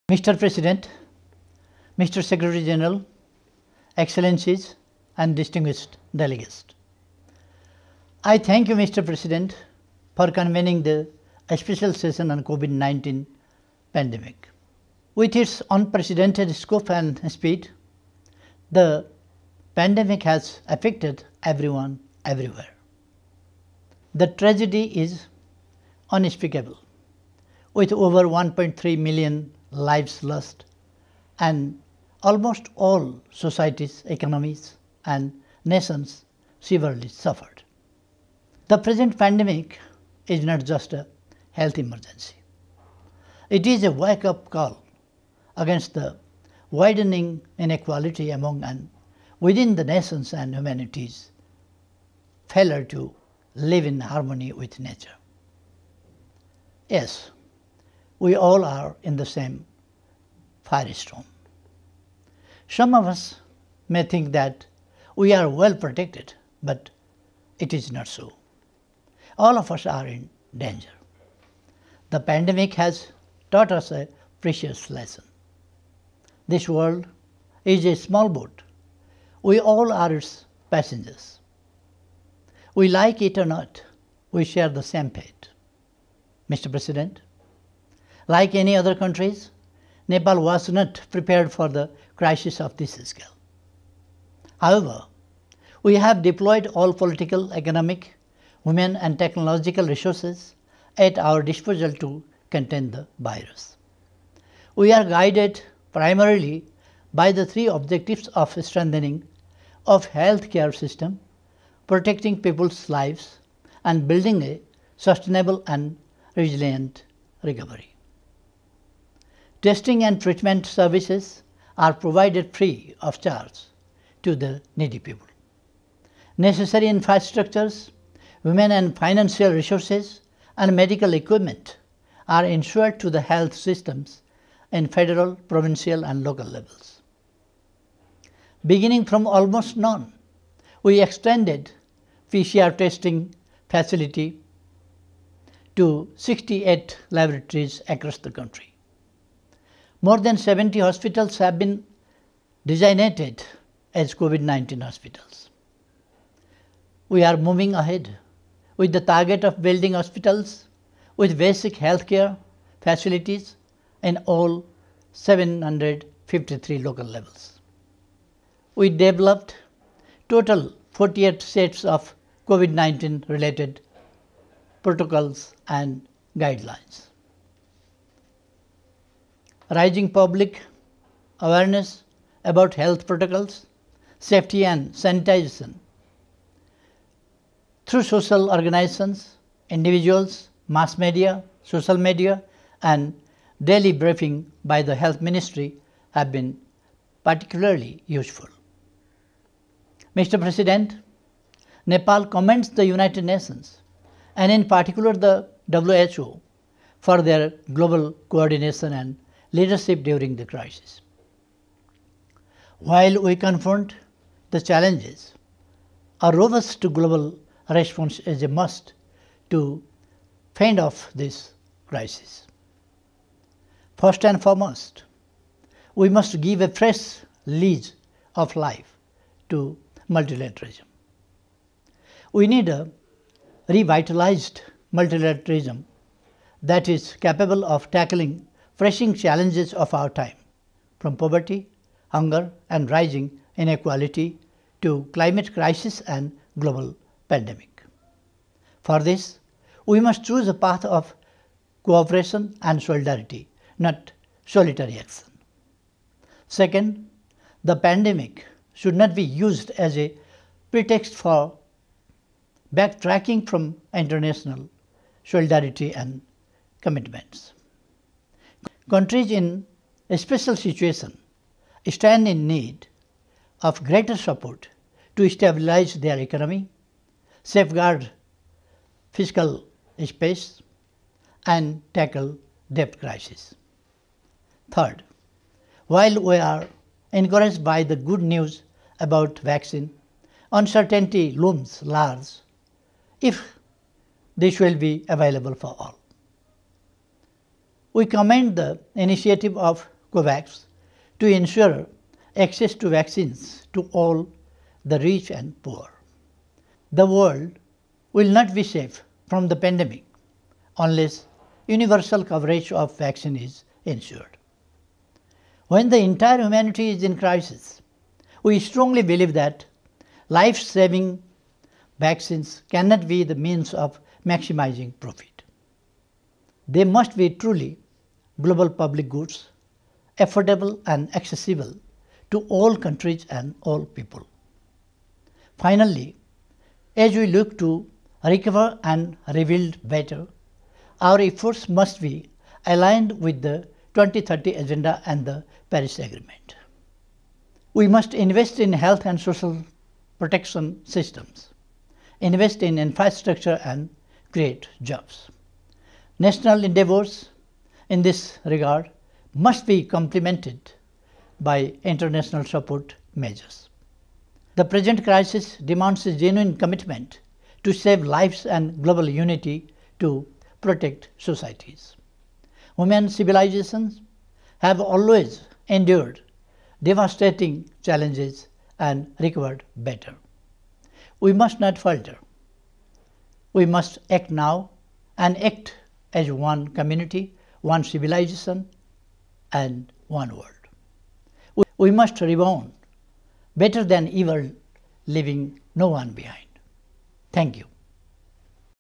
Mr. President, Mr. Secretary General, Excellencies and distinguished delegates. I thank you, Mr. President, for convening the special session on COVID-19 pandemic. With its unprecedented scope and speed, the pandemic has affected everyone, everywhere. The tragedy is unspeakable, with over 1.3 million lives lost and almost all societies, economies and nations severely suffered. The present pandemic is not just a health emergency. It is a wake-up call against the widening inequality among and within the nations and humanity's failure to live in harmony with nature. Yes, we all are in the same firestorm. Some of us may think that we are well protected, but it is not so. All of us are in danger. The pandemic has taught us a precious lesson. This world is a small boat. We all are its passengers. We like it or not, we share the same fate. Mr. President, like any other countries, Nepal was not prepared for the crisis of this scale. However, we have deployed all political, economic, human and technological resources at our disposal to contain the virus. We are guided primarily by the three objectives of strengthening of healthcare system, protecting people's lives and building a sustainable and resilient recovery. Testing and treatment services are provided free of charge to the needy people. Necessary infrastructures, human and financial resources, and medical equipment are ensured to the health systems in federal, provincial, and local levels. Beginning from almost none, we extended PCR testing facility to 68 laboratories across the country. More than 70 hospitals have been designated as COVID-19 hospitals. We are moving ahead with the target of building hospitals with basic healthcare facilities in all 753 local levels. We developed total 48 sets of COVID-19 related protocols and guidelines. Rising public awareness about health protocols, safety and sanitation through social organizations, individuals, mass media, social media, and daily briefing by the Health Ministry have been particularly useful. Mr. President, Nepal commends the United Nations and in particular the WHO for their global coordination and leadership during the crisis. While we confront the challenges, a robust global response is a must to fend off this crisis. First and foremost, we must give a fresh lease of life to multilateralism. We need a revitalized multilateralism that is capable of tackling pressing challenges of our time, from poverty, hunger and rising inequality to climate crisis and global pandemic. For this, we must choose a path of cooperation and solidarity, not solitary action. Second, the pandemic should not be used as a pretext for backtracking from international solidarity and commitments. Countries in a special situation stand in need of greater support to stabilize their economy, safeguard fiscal space, and tackle debt crisis. Third, while we are encouraged by the good news about vaccine, uncertainty looms large if this will be available for all. We commend the initiative of COVAX to ensure access to vaccines to all the rich and poor. The world will not be safe from the pandemic unless universal coverage of vaccine is ensured. When the entire humanity is in crisis, we strongly believe that life-saving vaccines cannot be the means of maximizing profit. They must be truly global public goods, affordable and accessible to all countries and all people. Finally, as we look to recover and rebuild better, our efforts must be aligned with the 2030 Agenda and the Paris Agreement. We must invest in health and social protection systems, invest in infrastructure and create jobs. National endeavours in this regard must be complemented by international support measures. The present crisis demands a genuine commitment to save lives and global unity to protect societies. Human civilizations have always endured devastating challenges and recovered better. We must not falter. We must act now and act as one community, one civilization, and one world. We must rebound better than ever, leaving no one behind. Thank you.